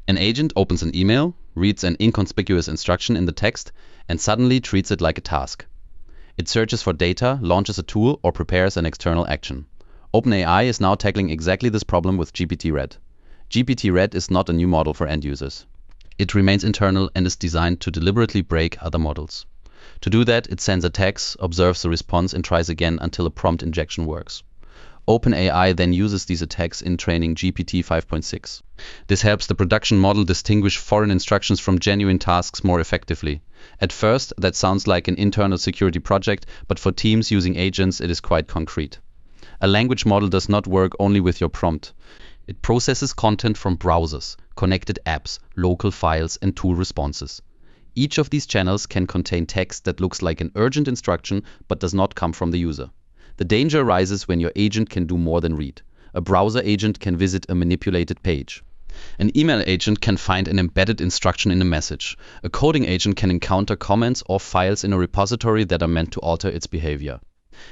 An agent opens an email, reads an inconspicuous instruction in the text, and suddenly treats it like a task. It searches for data, launches a tool, or prepares an external action. OpenAI is now tackling exactly this problem with GPT-Red. GPT-Red is not a new model for end users. It remains internal and is designed to deliberately break other models. To do that, it sends attacks, observes the response, and tries again until a prompt injection works. OpenAI then uses these attacks in training GPT 5.6. This helps the production model distinguish foreign instructions from genuine tasks more effectively. At first, that sounds like an internal security project, but for teams using agents, it is quite concrete. A language model does not work only with your prompt. It processes content from browsers, connected apps, local files, and tool responses. Each of these channels can contain text that looks like an urgent instruction but does not come from the user. The danger arises when your agent can do more than read. A browser agent can visit a manipulated page. An email agent can find an embedded instruction in a message. A coding agent can encounter comments or files in a repository that are meant to alter its behavior.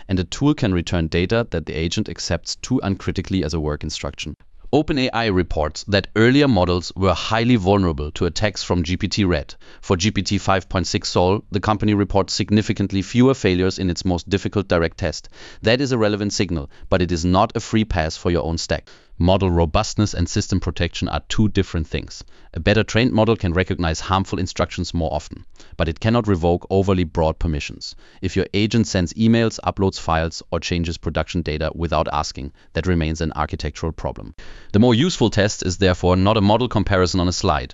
And a tool can return data that the agent accepts too uncritically as a work instruction. OpenAI reports that earlier models were highly vulnerable to attacks from GPT-Red. For GPT 5.6 Sol, the company reports significantly fewer failures in its most difficult direct test. That is a relevant signal, but it is not a free pass for your own stack. Model robustness and system protection are two different things. A better trained model can recognize harmful instructions more often, but it cannot revoke overly broad permissions. If your agent sends emails, uploads files, or changes production data without asking, that remains an architectural problem. The more useful test is therefore not a model comparison on a slide.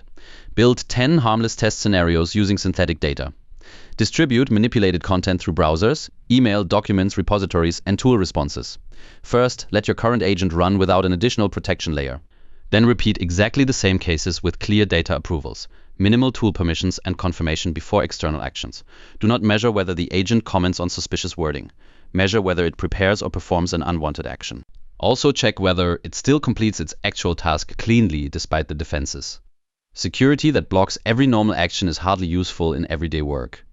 Build 10 harmless test scenarios using synthetic data. Distribute manipulated content through browsers, email, documents, repositories, and tool responses. First, let your current agent run without an additional protection layer. Then repeat exactly the same cases with clear data approvals, minimal tool permissions, and confirmation before external actions. Do not measure whether the agent comments on suspicious wording. Measure whether it prepares or performs an unwanted action. Also check whether it still completes its actual task cleanly despite the defenses. Security that blocks every normal action is hardly useful in everyday work.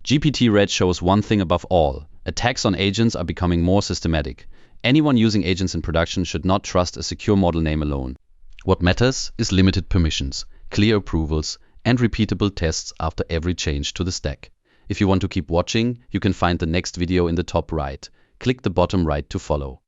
GPT-Red shows one thing above all: attacks on agents are becoming more systematic. Anyone using agents in production should not trust a secure model name alone. What matters is limited permissions, clear approvals, and repeatable tests after every change to the stack. If you want to keep watching, you can find the next video in the top right. Click the bottom right to follow.